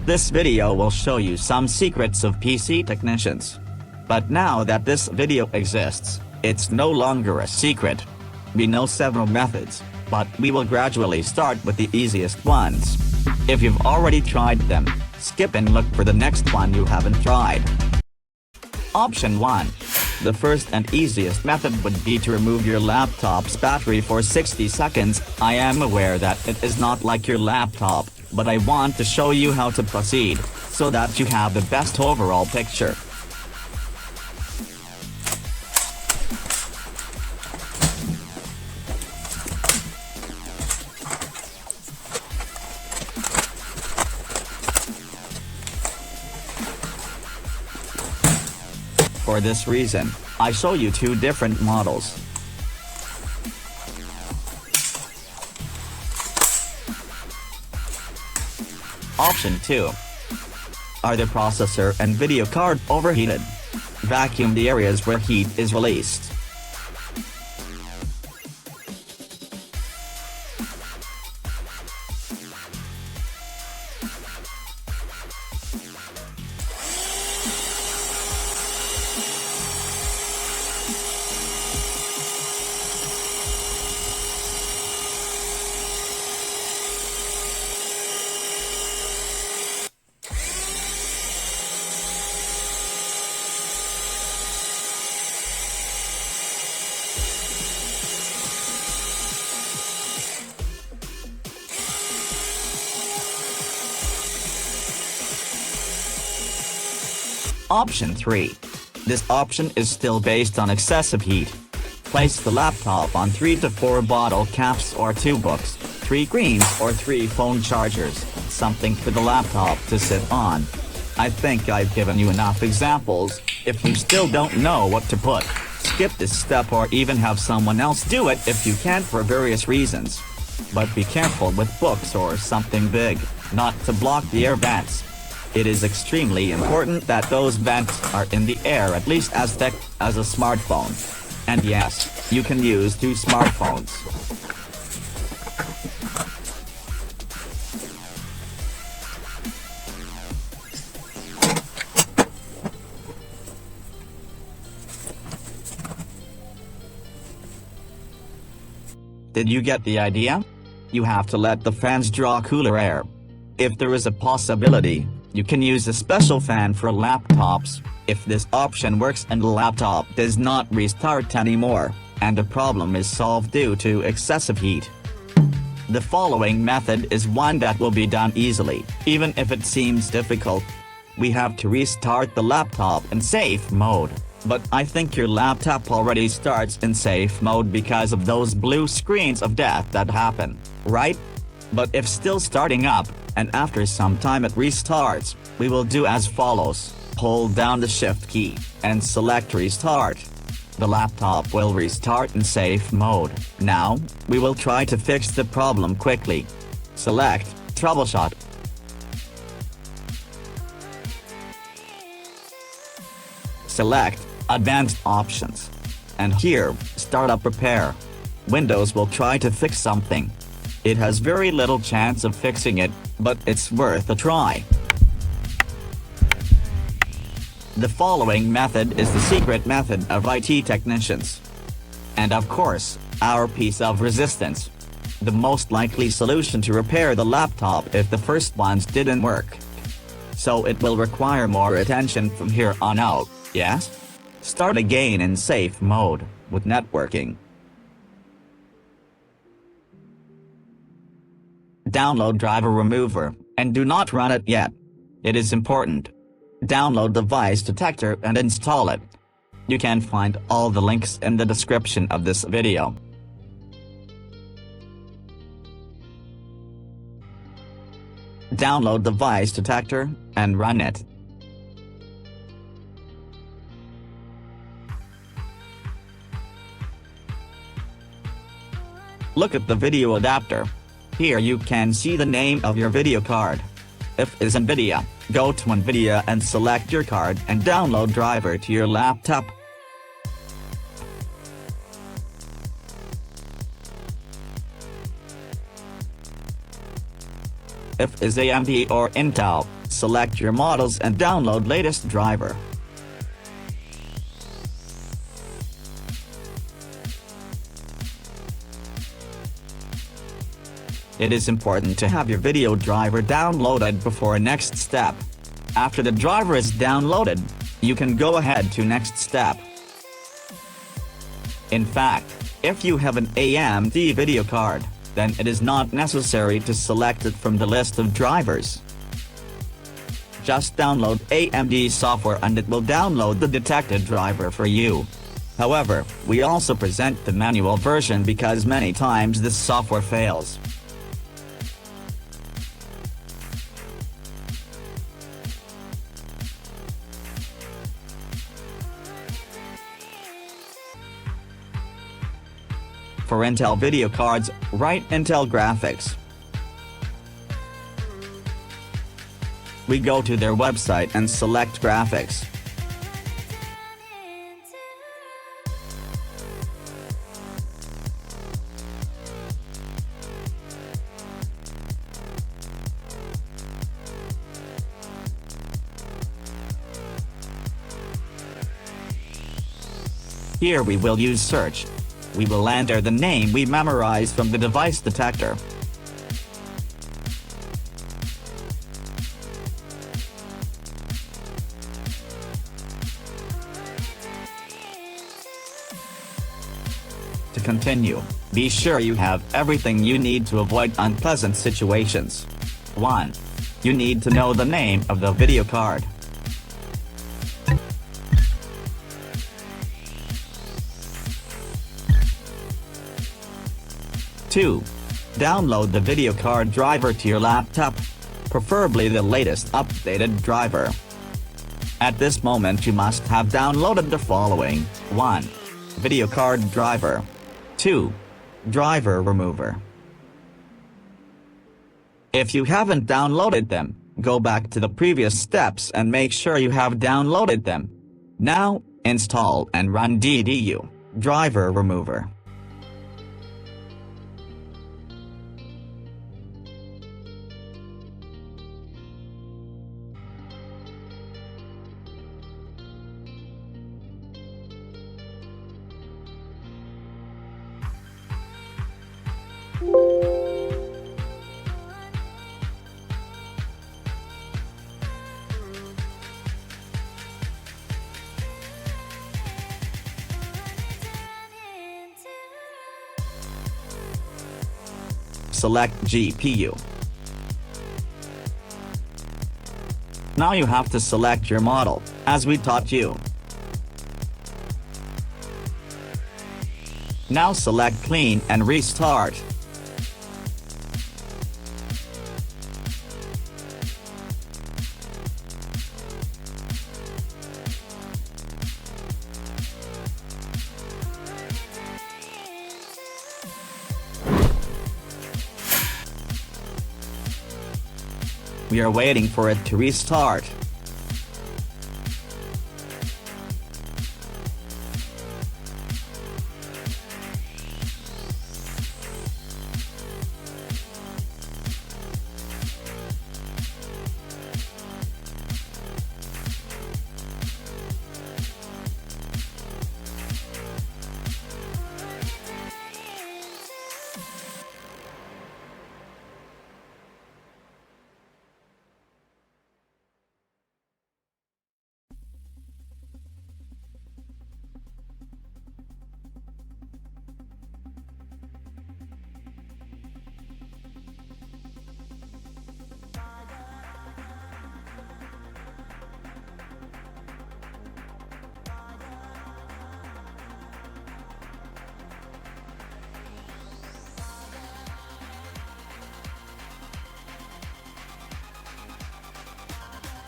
This video will show you some secrets of PC technicians. But now that this video exists, it's no longer a secret. We know several methods, but we will gradually start with the easiest ones. If you've already tried them, skip and look for the next one you haven't tried. Option 1. The first and easiest method would be to remove your laptop's battery for 60 seconds. I am aware that it is not like your laptop, but I want to show you how to proceed, so that you have the best overall picture. For this reason, I show you two different models. Option 2. Are the processor and video card overheated? Vacuum the areas where heat is released. Option 3. This option is still based on excessive heat. Place the laptop on 3 to 4 bottle caps or 2 books, 3 screens or 3 phone chargers, something for the laptop to sit on. I think I've given you enough examples. If you still don't know what to put, skip this step or even have someone else do it if you can't for various reasons. But be careful with books or something big, not to block the air vents. It is extremely important that those vents are in the air at least as thick as a smartphone. And yes, you can use 2 smartphones. Did you get the idea? You have to let the fans draw cooler air. If there is a possibility, you can use a special fan for laptops. If this option works and the laptop does not restart anymore, and the problem is solved due to excessive heat. The following method is one that will be done easily, even if it seems difficult. We have to restart the laptop in safe mode, but I think your laptop already starts in safe mode because of those blue screens of death that happen, right? But if still starting up, and after some time it restarts, we will do as follows. Hold down the Shift key, and select Restart. The laptop will restart in safe mode. Now, we will try to fix the problem quickly. Select Troubleshoot. Select Advanced Options. And here, Startup Repair. Windows will try to fix something. It has very little chance of fixing it, but it's worth a try. The following method is the secret method of IT technicians. And of course, our piece of resistance. The most likely solution to repair the laptop if the first ones didn't work. So it will require more attention from here on out, yes? Start again in safe mode, with networking. Download driver remover, and do not run it yet. It is important. Download device detector and install it. You can find all the links in the description of this video. Download device detector, and run it. Look at the video adapter. Here you can see the name of your video card. If it's NVIDIA, go to NVIDIA and select your card and download driver to your laptop. If it's AMD or Intel, Select your models and download latest driver. It is important to have your video driver downloaded before next step. After the driver is downloaded, you can go ahead to next step. In fact, if you have an AMD video card, then it is not necessary to select it from the list of drivers. Just download AMD software and it will download the detected driver for you. However, we also present the manual version because many times this software fails. For Intel video cards, write Intel Graphics. We go to their website and select Graphics. Here we will use search. We will enter the name we memorized from the device detector. To continue, be sure you have everything you need to avoid unpleasant situations. 1. You need to know the name of the video card. 2. Download the video card driver to your laptop, preferably the latest updated driver. At this moment you must have downloaded the following: 1. Video card driver. 2. Driver remover. If you haven't downloaded them, go back to the previous steps and make sure you have downloaded them. Now, install and run DDU, driver remover. Select GPU. Now you have to select your model, as we taught you. Now select Clean and Restart. We are waiting for it to restart.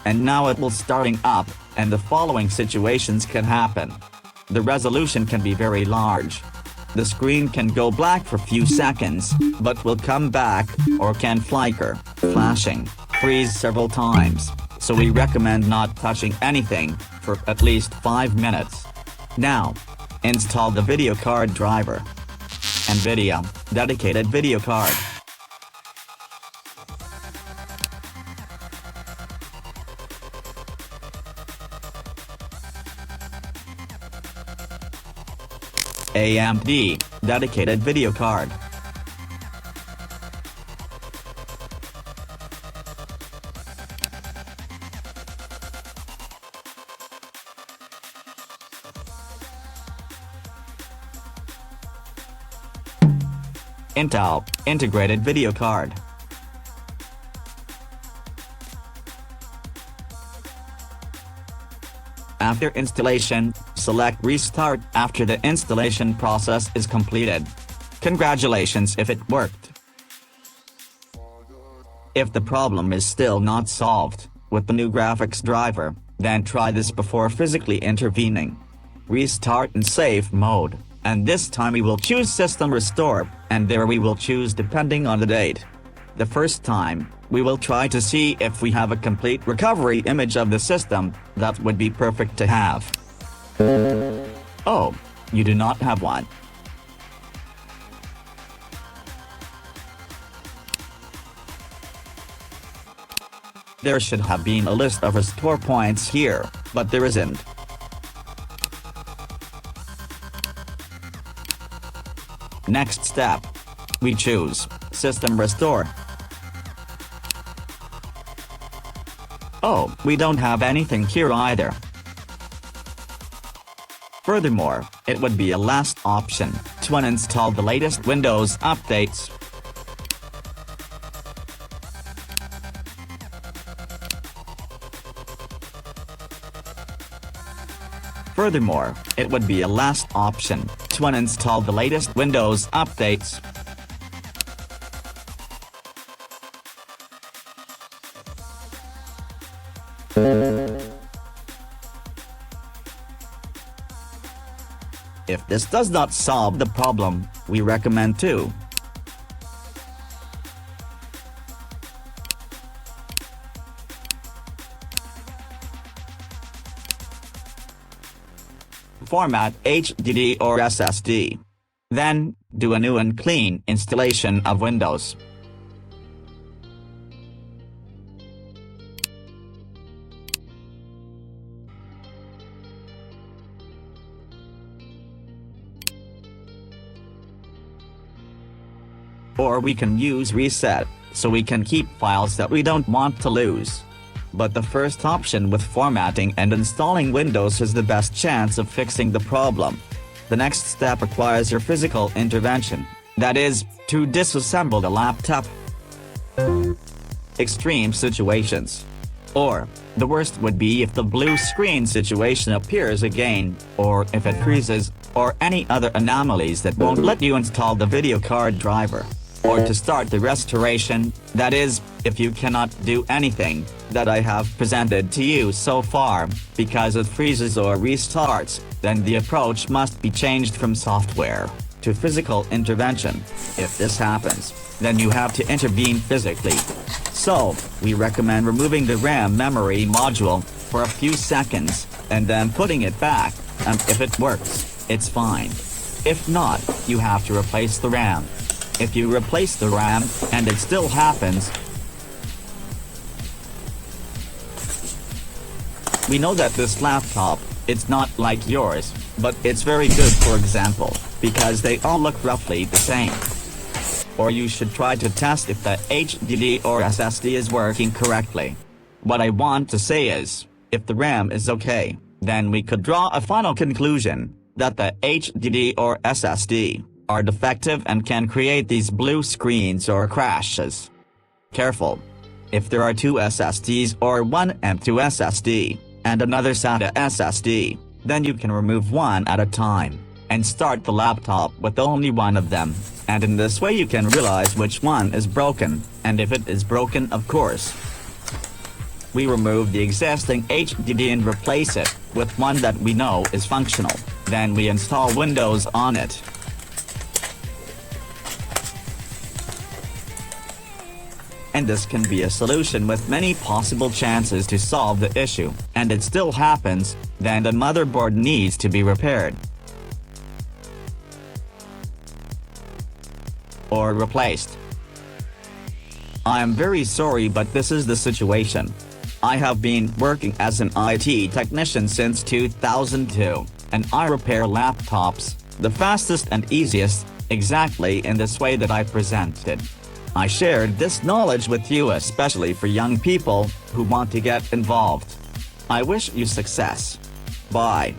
And now it will starting up, and the following situations can happen. The resolution can be very large. The screen can go black for few seconds, but will come back, or can flicker, flashing, freeze several times, so we recommend not touching anything, for at least 5 minutes. Now, install the video card driver. NVIDIA, dedicated video card. AMD dedicated video card. Intel integrated video card. After installation, select Restart after the installation process is completed. Congratulations if it worked. If the problem is still not solved with the new graphics driver, then try this before physically intervening. Restart in safe mode, and this time we will choose System Restore, and there we will choose depending on the date. The first time, we will try to see if we have a complete recovery image of the system. That would be perfect to have. Oh, you do not have one. There should have been a list of restore points here, but there isn't. Next step. We choose System Restore. Oh, we don't have anything here either. Furthermore, it would be a last option to uninstall the latest Windows updates. Furthermore, it would be a last option to uninstall the latest Windows updates. If this does not solve the problem, we recommend to format HDD or SSD. Then, do a new and clean installation of Windows. Or we can use reset, so we can keep files that we don't want to lose. But the first option with formatting and installing Windows has the best chance of fixing the problem. The next step requires your physical intervention, that is, to disassemble the laptop. Extreme situations. Or, the worst would be if the blue screen situation appears again, or if it freezes, or any other anomalies that won't let you install the video card driver. Or to start the restoration, that is, if you cannot do anything that I have presented to you so far, because it freezes or restarts, then the approach must be changed from software to physical intervention. If this happens, then you have to intervene physically. So, we recommend removing the RAM memory module for a few seconds, and then putting it back, and if it works, it's fine. If not, you have to replace the RAM. If you replace the RAM, and it still happens, we know that this laptop, it's not like yours, but it's very good, for example, because they all look roughly the same. Or you should try to test if the HDD or SSD is working correctly. What I want to say is, if the RAM is okay, then we could draw a final conclusion that the HDD or SSD are defective and can create these blue screens or crashes. Careful. If there are two SSDs or one M2 SSD, and another SATA SSD, then you can remove one at a time, and start the laptop with only one of them, and in this way you can realize which one is broken, and if it is broken, of course. We remove the existing HDD and replace it with one that we know is functional, then we install Windows on it. And this can be a solution with many possible chances to solve the issue, and it still happens, then the motherboard needs to be repaired or replaced. I am very sorry, but this is the situation. I have been working as an IT technician since 2002, and I repair laptops, the fastest and easiest, exactly in this way that I presented. I shared this knowledge with you especially for young people who want to get involved. I wish you success. Bye.